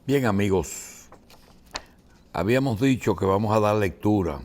Bien, amigos, habíamos dicho que vamos a dar lectura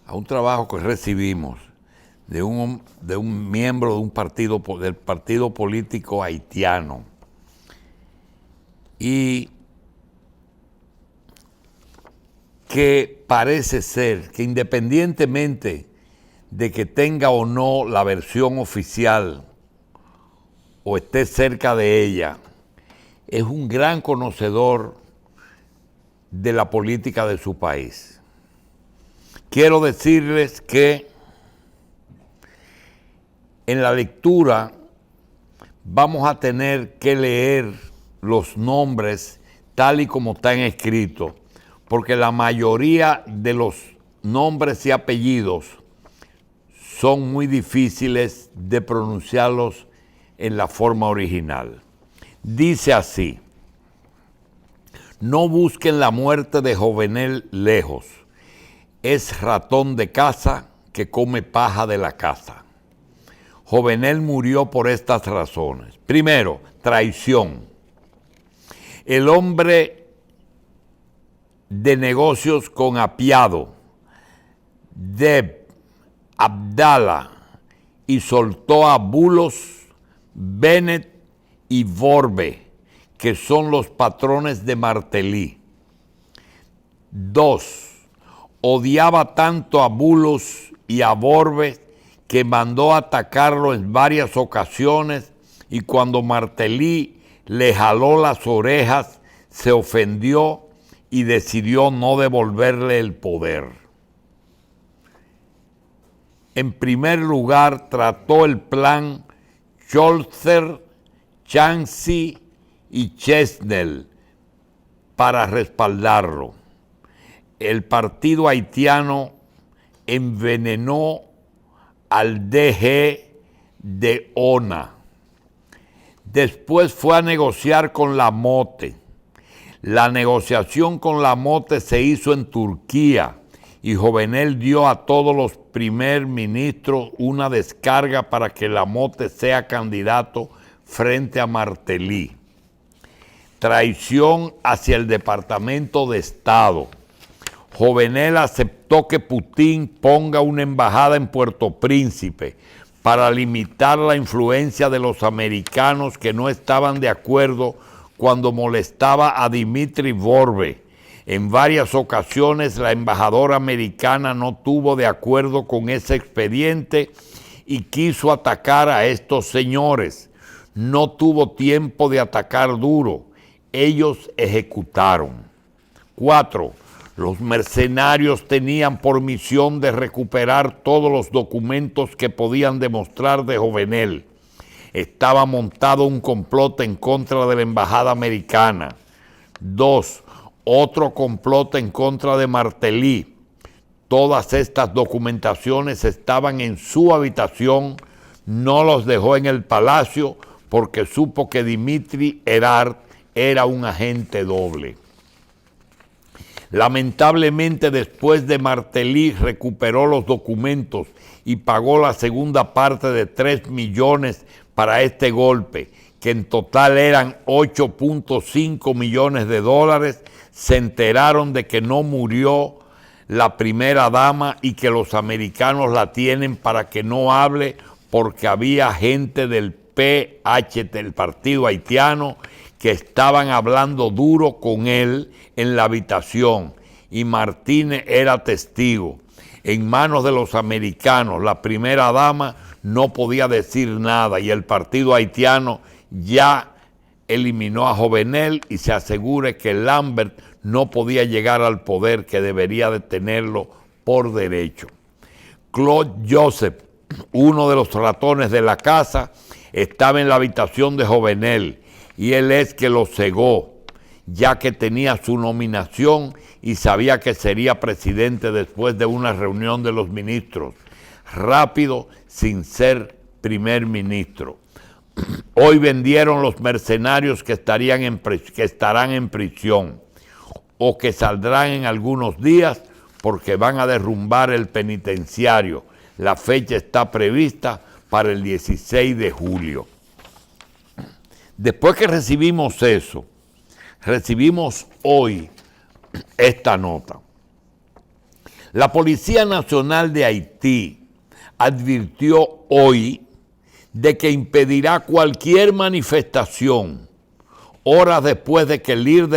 a un trabajo que recibimos de un miembro de del partido político haitiano. Y que parece ser que independientemente de que tenga o no la versión oficial o esté cerca de ella, es un gran conocedor de la política de su país. Quiero decirles que en la lectura vamos a tener que leer los nombres tal y como están escritos, porque la mayoría de los nombres y apellidos son muy difíciles de pronunciarlos en la forma original. Dice así: no busquen la muerte de Jovenel lejos, es ratón de casa que come paja de la casa. Jovenel murió por estas razones. Primero, traición. El hombre de negocios con Apiado, Deb, Abdala, y soltó a Bulos, Bennett y Vorbe, que son los patrones de Martelly. 2. Odiaba tanto a Bulos y a Vorbe que mandó atacarlo en varias ocasiones, y cuando Martelly le jaló las orejas, se ofendió y decidió no devolverle el poder. En primer lugar, trató el plan Scholzer, Chancy y Chesnel para respaldarlo. El partido haitiano envenenó al DG de ONA. Después fue a negociar con Lamotte. La negociación con Lamotte se hizo en Turquía y Jovenel dio a todos los primer ministros una descarga para que Lamotte sea candidato frente a Martelly. Traición hacia el Departamento de Estado. Jovenel aceptó que Putin ponga una embajada en Puerto Príncipe para limitar la influencia de los americanos que no estaban de acuerdo cuando molestaba a Dmitry Vorbe. En varias ocasiones la embajadora americana no tuvo de acuerdo con ese expediente y quiso atacar a estos señores. No tuvo tiempo de atacar duro. Ellos ejecutaron. 4. Los mercenarios tenían por misión de recuperar todos los documentos que podían demostrar de Jovenel. Estaba montado un complot en contra de la embajada americana. 2. Otro complot en contra de Martelly. Todas estas documentaciones estaban en su habitación, no los dejó en el palacio porque supo que Dimitri Erard era un agente doble. Lamentablemente, después de Martelly recuperó los documentos y pagó la segunda parte de 3 millones para este golpe, que en total eran 8.5 millones de dólares, se enteraron de que no murió la primera dama y que los americanos la tienen para que no hable porque había gente del PH, del partido haitiano, que estaban hablando duro con él en la habitación y Martínez era testigo. En manos de los americanos, la primera dama no podía decir nada y el partido haitiano ya eliminó a Jovenel y se asegura que Lambert no podía llegar al poder que debería de tenerlo por derecho. Claude Joseph, uno de los ratones de la casa, estaba en la habitación de Jovenel y él es que lo cegó, ya que tenía su nominación y sabía que sería presidente después de una reunión de los ministros, rápido sin ser primer ministro. Hoy vendieron los mercenarios que estarán en prisión o que saldrán en algunos días porque van a derrumbar el penitenciario. La fecha está prevista para el 16 de julio. Después que recibimos eso, recibimos hoy esta nota. La Policía Nacional de Haití advirtió hoy de que impedirá cualquier manifestación horas después de que el líder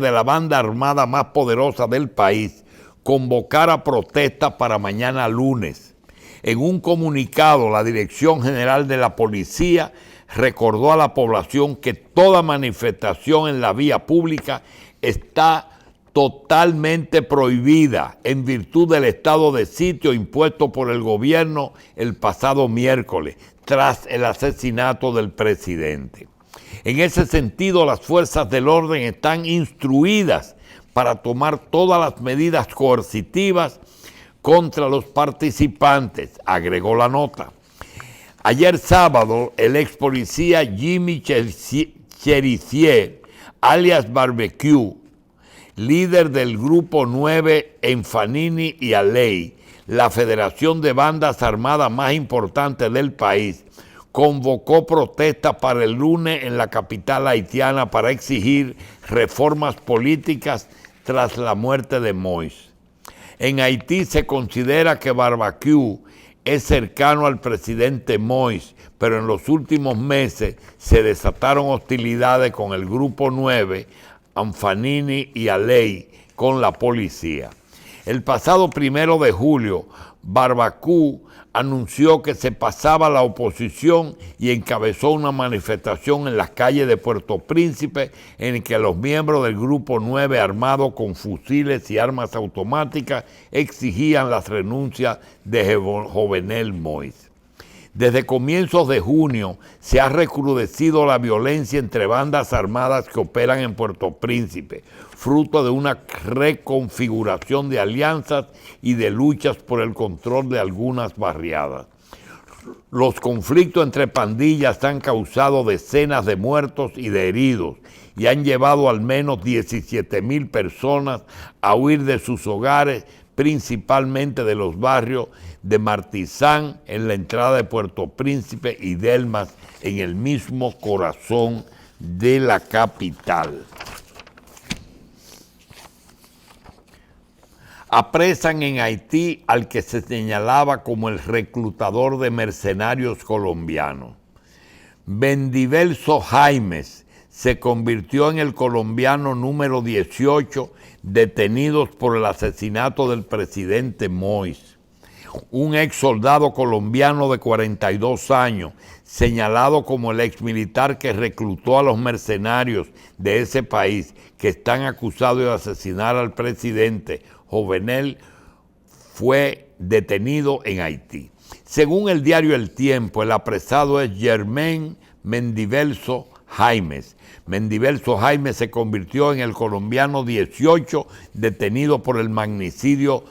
de la banda armada más poderosa del país convocara protestas para mañana lunes. En un comunicado, la Dirección General de la Policía recordó a la población que toda manifestación en la vía pública está totalmente prohibida en virtud del estado de sitio impuesto por el gobierno el pasado miércoles, tras el asesinato del presidente. En ese sentido, las fuerzas del orden están instruidas para tomar todas las medidas coercitivas contra los participantes, agregó la nota. Ayer sábado, el ex policía Jimmy Cherizier, alias Barbecue, líder del Grupo 9 en Fanini y Aley, la federación de bandas armadas más importante del país, convocó protestas para el lunes en la capital haitiana para exigir reformas políticas tras la muerte de Moïse. En Haití se considera que Barbecue es cercano al presidente Moïse, pero en los últimos meses se desataron hostilidades con el Grupo 9, Fanini y Aley, con la policía. El pasado 1 de julio, Barbecue anunció que se pasaba a la oposición y encabezó una manifestación en las calles de Puerto Príncipe en que los miembros del Grupo 9 armados con fusiles y armas automáticas exigían las renuncias de Jovenel Moïse. Desde comienzos de junio se ha recrudecido la violencia entre bandas armadas que operan en Puerto Príncipe, fruto de una reconfiguración de alianzas y de luchas por el control de algunas barriadas. Los conflictos entre pandillas han causado decenas de muertos y de heridos y han llevado al menos 17,000 personas a huir de sus hogares, principalmente de los barrios de Martizán en la entrada de Puerto Príncipe y Delmas en el mismo corazón de la capital. Apresan en Haití al que se señalaba como el reclutador de mercenarios colombianos. Mendivelso Jaimes se convirtió en el colombiano número 18 detenidos por el asesinato del presidente Moïse. Un ex soldado colombiano de 42 años, señalado como el ex militar que reclutó a los mercenarios de ese país que están acusados de asesinar al presidente Jovenel, fue detenido en Haití. Según el diario El Tiempo, el apresado es Germain Mendivelso Jaimes. Mendivelso Jaimes se convirtió en el colombiano 18 detenido por el magnicidio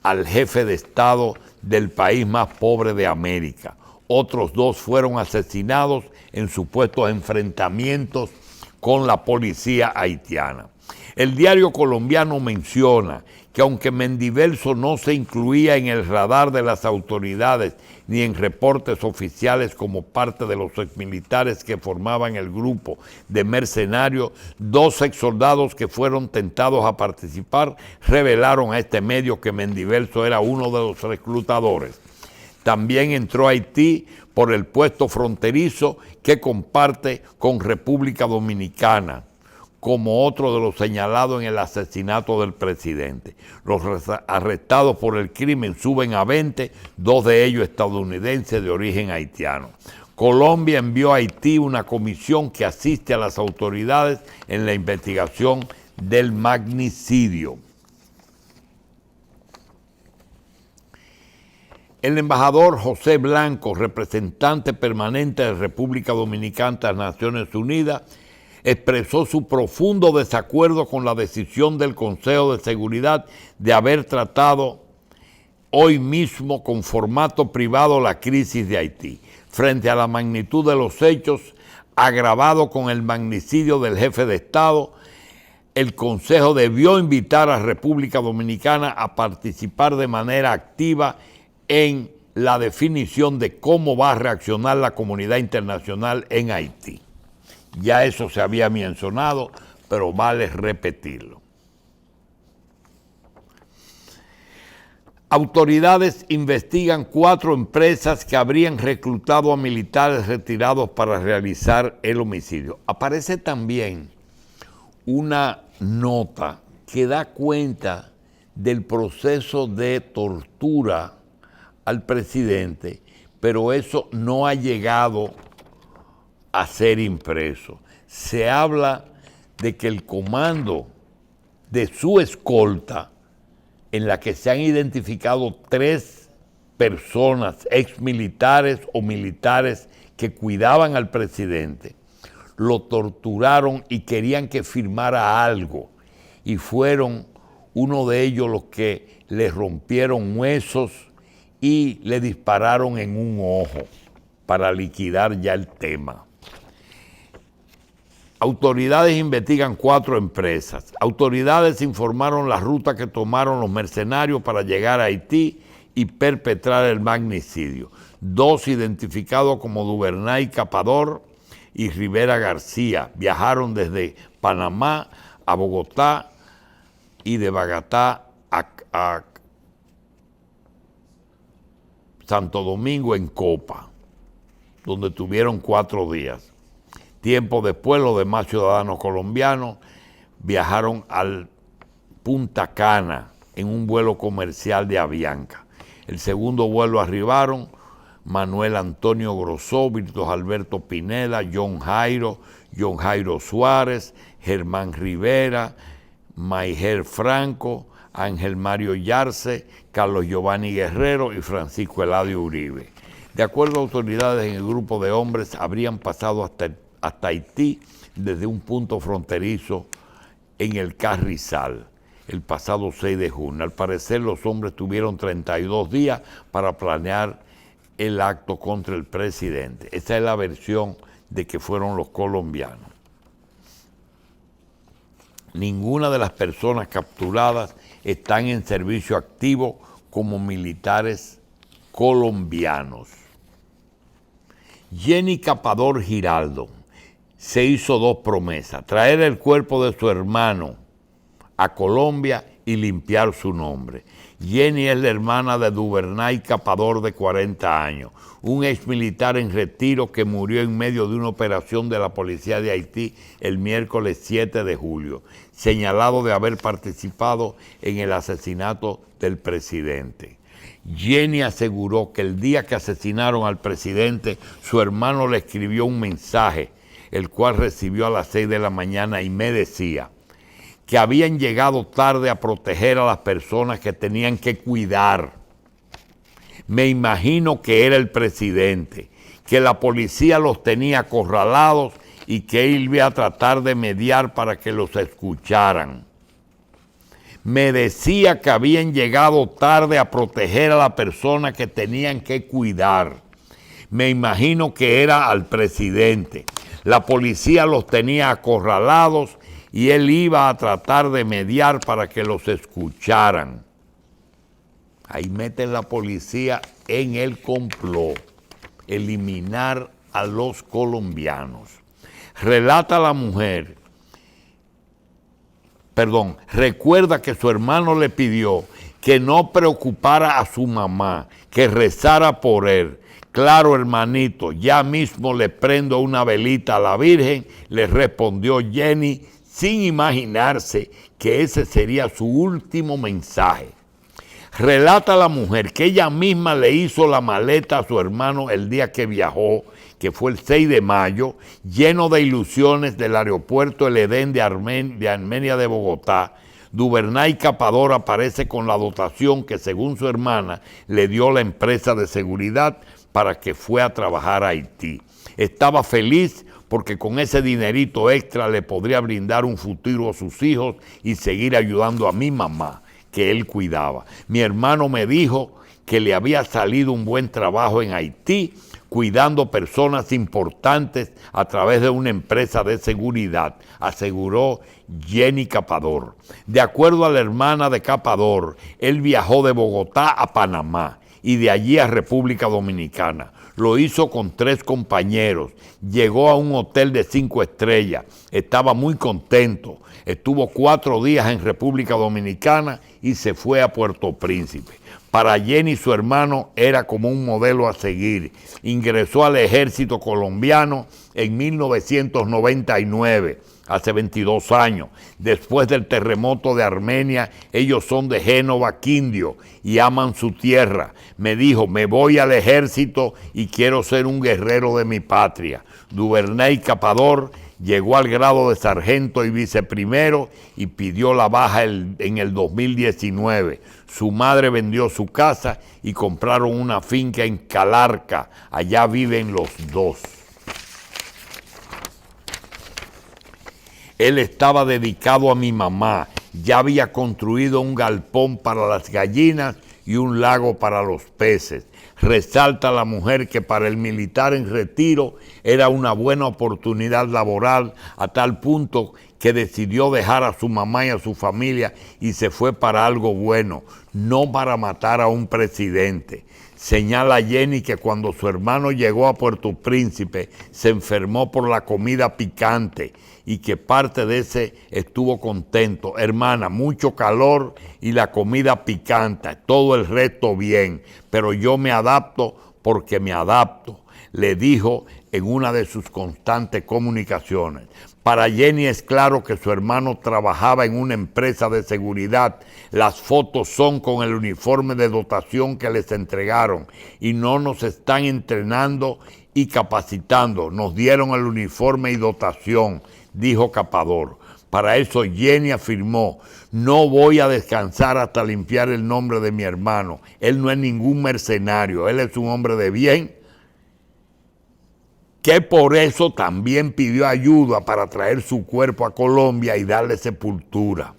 al jefe de Estado del país más pobre de América. Otros 2 fueron asesinados en supuestos enfrentamientos con la policía haitiana. El diario colombiano menciona que aunque Mendivelso no se incluía en el radar de las autoridades ni en reportes oficiales como parte de los exmilitares que formaban el grupo de mercenarios, 2 exsoldados que fueron tentados a participar revelaron a este medio que Mendivelso era uno de los reclutadores. También entró a Haití por el puesto fronterizo que comparte con República Dominicana, como otro de los señalados en el asesinato del presidente. Los arrestados por el crimen suben a 20, 2 de ellos estadounidenses de origen haitiano. Colombia envió a Haití una comisión que asiste a las autoridades en la investigación del magnicidio. El embajador José Blanco, representante permanente de República Dominicana ante las Naciones Unidas, expresó su profundo desacuerdo con la decisión del Consejo de Seguridad de haber tratado hoy mismo con formato privado la crisis de Haití. Frente a la magnitud de los hechos, agravado con el magnicidio del jefe de Estado, el Consejo debió invitar a República Dominicana a participar de manera activa en la definición de cómo va a reaccionar la comunidad internacional en Haití. Ya eso se había mencionado, pero vale repetirlo. Autoridades investigan 4 empresas que habrían reclutado a militares retirados para realizar el homicidio. Aparece también una nota que da cuenta del proceso de tortura al presidente, pero eso no ha llegado a ser impreso. Se habla de que el comando de su escolta, en la que se han identificado 3 personas, exmilitares o militares que cuidaban al presidente, lo torturaron y querían que firmara algo. Y fueron uno de ellos los que le rompieron huesos y le dispararon en un ojo para liquidar ya el tema. Autoridades investigan 4 empresas. Autoridades informaron la ruta que tomaron los mercenarios para llegar a Haití y perpetrar el magnicidio. 2 identificados como Duvernay Capador y Rivera García viajaron desde Panamá a Bogotá y de Bogotá a Santo Domingo en Copa, donde tuvieron 4 días. Tiempo después, los demás ciudadanos colombianos viajaron al Punta Cana en un vuelo comercial de Avianca. El segundo vuelo arribaron Manuel Antonio Grosó, Víctor Alberto Pineda, John Jairo Suárez, Germán Rivera, Maiger Franco, Ángel Mario Yarce, Carlos Giovanni Guerrero y Francisco Eladio Uribe. De acuerdo a autoridades, en el grupo de hombres habrían pasado hasta Haití desde un punto fronterizo en el Carrizal el pasado 6 de junio. Al parecer, los hombres tuvieron 32 días para planear el acto contra el presidente. Esa es la versión de que fueron los colombianos. Ninguna de las personas capturadas están en servicio activo como militares colombianos. Jenny Capador Giraldo se hizo 2 promesas: traer el cuerpo de su hermano a Colombia y limpiar su nombre. Jenny es la hermana de Duvernay Capador, de 40 años, un exmilitar en retiro que murió en medio de una operación de la policía de Haití el miércoles 7 de julio, señalado de haber participado en el asesinato del presidente. Jenny aseguró que el día que asesinaron al presidente, su hermano le escribió un mensaje, el cual recibió a las 6 de la mañana, y me decía que habían llegado tarde a proteger a las personas que tenían que cuidar. Me imagino que era el presidente, que la policía los tenía acorralados y que él iba a tratar de mediar para que los escucharan. Me decía que habían llegado tarde a proteger a la persona que tenían que cuidar. Me imagino que era al presidente. La policía los tenía acorralados y él iba a tratar de mediar para que los escucharan. Ahí meten la policía en el complot, eliminar a los colombianos. Recuerda que su hermano le pidió que no preocupara a su mamá, que rezara por él. Claro, hermanito, ya mismo le prendo una velita a la Virgen, le respondió Jenny, sin imaginarse que ese sería su último mensaje. Relata la mujer que ella misma le hizo la maleta a su hermano el día que viajó, que fue el 6 de mayo, lleno de ilusiones, del aeropuerto El Edén de Armenia de Bogotá. Duvernay Capador aparece con la dotación que, según su hermana, le dio la empresa de seguridad para que fue a trabajar a Haití. Estaba feliz porque con ese dinerito extra le podría brindar un futuro a sus hijos y seguir ayudando a mi mamá, que él cuidaba. Mi hermano me dijo que le había salido un buen trabajo en Haití, cuidando personas importantes a través de una empresa de seguridad, aseguró Jenny Capador. De acuerdo a la hermana de Capador, él viajó de Bogotá a Panamá y de allí a República Dominicana. Lo hizo con 3 compañeros. Llegó a un hotel de 5 estrellas. Estaba muy contento. Estuvo 4 días en República Dominicana y se fue a Puerto Príncipe. Para Jenny, su hermano era como un modelo a seguir. Ingresó al ejército colombiano en 1999, hace 22 años. Después del terremoto de Armenia, ellos son de Génova, Quindio, y aman su tierra. Me dijo, me voy al ejército y quiero ser un guerrero de mi patria. Duvernay Capador llegó al grado de sargento y viceprimero y pidió la baja en el 2019. Su madre vendió su casa y compraron una finca en Calarca. Allá viven los dos. Él estaba dedicado a mi mamá. Ya había construido un galpón para las gallinas y un lago para los peces. Resalta la mujer que para el militar en retiro era una buena oportunidad laboral, a tal punto que decidió dejar a su mamá y a su familia y se fue para algo bueno, no para matar a un presidente. Señala Jenny que cuando su hermano llegó a Puerto Príncipe se enfermó por la comida picante y que parte de ese estuvo contento. Hermana, mucho calor y la comida picante, todo el resto bien, pero yo me adapto porque me adapto, le dijo en una de sus constantes comunicaciones. Para Jenny es claro que su hermano trabajaba en una empresa de seguridad. Las fotos son con el uniforme de dotación que les entregaron y no nos están entrenando y capacitando. Nos dieron el uniforme y dotación, dijo Capador. Para eso Jenny afirmó, no voy a descansar hasta limpiar el nombre de mi hermano. Él no es ningún mercenario, él es un hombre de bien, que por eso también pidió ayuda para traer su cuerpo a Colombia y darle sepultura.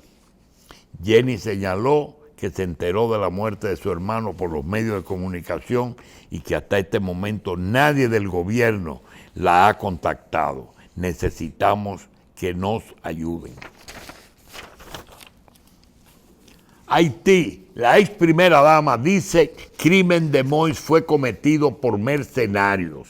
Jenny señaló que se enteró de la muerte de su hermano por los medios de comunicación y que hasta este momento nadie del gobierno la ha contactado. Necesitamos que nos ayuden. Haití, la ex primera dama dice, crimen de Moïse fue cometido por mercenarios.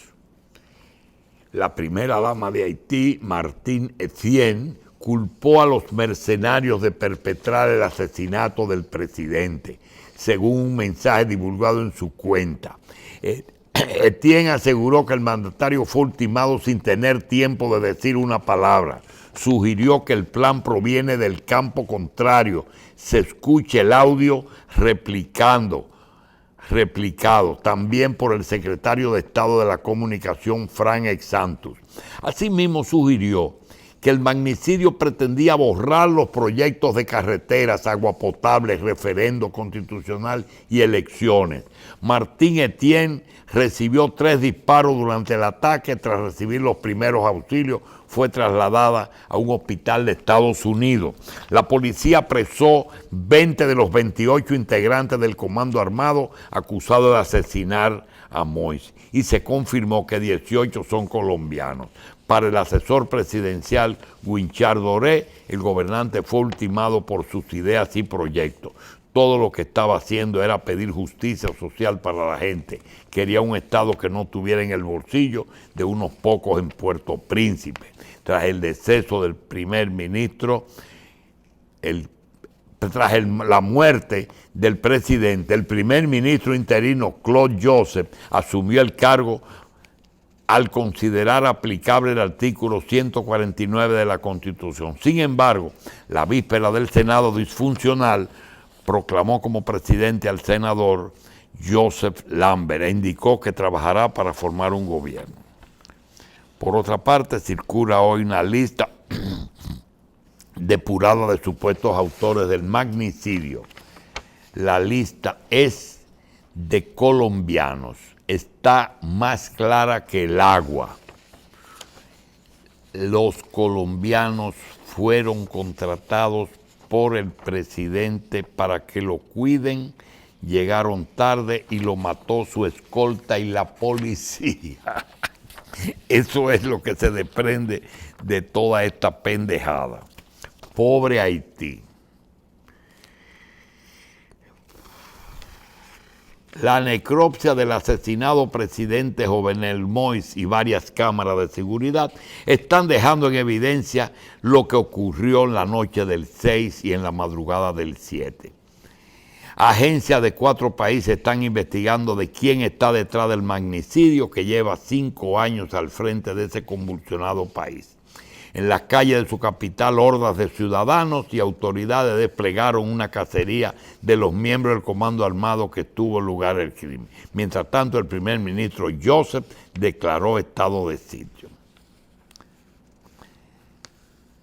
La primera dama de Haití, Martine Etienne, culpó a los mercenarios de perpetrar el asesinato del presidente, según un mensaje divulgado en su cuenta. Etienne aseguró que el mandatario fue ultimado sin tener tiempo de decir una palabra. Sugirió que el plan proviene del campo contrario. Se escuche el audio replicado también por el secretario de Estado de la Comunicación, Frank Exantus. Asimismo sugirió que el magnicidio pretendía borrar los proyectos de carreteras, agua potable, referendo constitucional y elecciones. Martín Etienne recibió 3 disparos durante el ataque. Tras recibir los primeros auxilios, fue trasladada a un hospital de Estados Unidos. La policía apresó 20 de los 28 integrantes del Comando Armado acusados de asesinar a Moïse y se confirmó que 18 son colombianos. Para el asesor presidencial Guinchard Doré, el gobernante fue ultimado por sus ideas y proyectos. Todo lo que estaba haciendo era pedir justicia social para la gente. Quería un Estado que no tuviera en el bolsillo de unos pocos en Puerto Príncipe. Tras el deceso del primer ministro, la muerte del presidente, el primer ministro interino Claude Joseph asumió el cargo al considerar aplicable el artículo 149 de la Constitución. Sin embargo, la víspera del Senado disfuncional proclamó como presidente al senador Joseph Lambert e indicó que trabajará para formar un gobierno. Por otra parte, circula hoy una lista depurada de supuestos autores del magnicidio. La lista es de colombianos. Está más clara que el agua. Los colombianos fueron contratados por el presidente para que lo cuiden, llegaron tarde y lo mató su escolta y la policía. Eso es lo que se desprende de toda esta pendejada. Pobre Haití. La necropsia del asesinado presidente Jovenel Moïse y varias cámaras de seguridad están dejando en evidencia lo que ocurrió en la noche del 6 y en la madrugada del 7. Agencias de 4 países están investigando de quién está detrás del magnicidio que lleva 5 años al frente de ese convulsionado país. En las calles de su capital, hordas de ciudadanos y autoridades desplegaron una cacería de los miembros del comando armado que tuvo lugar el crimen. Mientras tanto, el primer ministro Joseph declaró estado de sitio.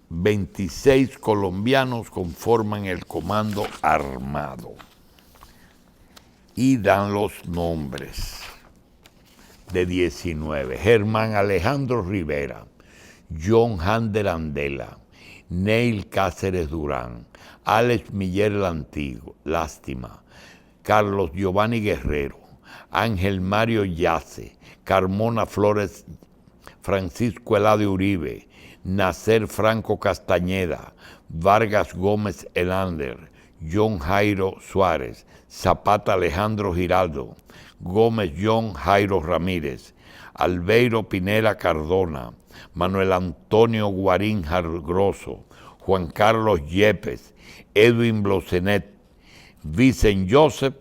26 colombianos conforman el comando armado y dan los nombres de 19. Germán Alejandro Rivera, John Hander Andela, Neil Cáceres Durán, Alex Miller Lástima, Carlos Giovanni Guerrero, Ángel Mario Yace, Carmona Flores, Francisco Eladio Uribe, Nacer Franco Castañeda, Vargas Gómez Elander, John Jairo Suárez, Zapata Alejandro Giraldo, Gómez John Jairo Ramírez, Albeiro Pineda Cardona, Manuel Antonio Guarín Jargroso, Juan Carlos Yepes, Edwin Blosenet, Vicent Joseph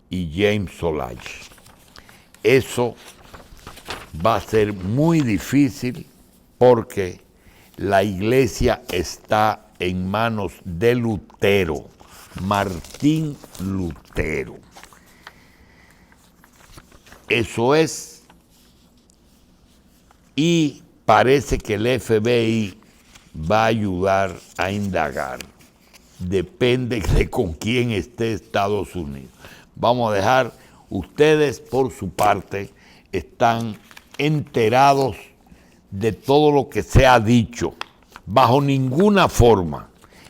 y James Solage. Eso va a ser muy difícil porque la iglesia está en manos de Lutero, Martín Lutero. Eso es, y parece que el FBI va a ayudar a indagar. Depende de con quién esté Estados Unidos. Vamos a dejar, ustedes por su parte están enterados de todo lo que se ha dicho. Bajo ninguna forma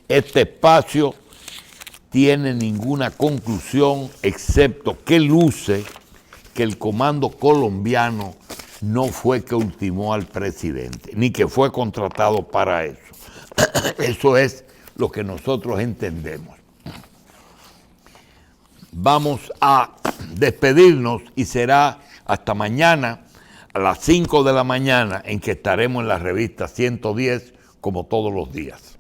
este espacio tiene ninguna conclusión, excepto que luce que el comando colombiano no fue que ultimó al presidente, ni que fue contratado para eso. Eso es lo que nosotros entendemos. Vamos a despedirnos y será hasta mañana a las 5 de la mañana en que estaremos en la revista 110 como todos los días.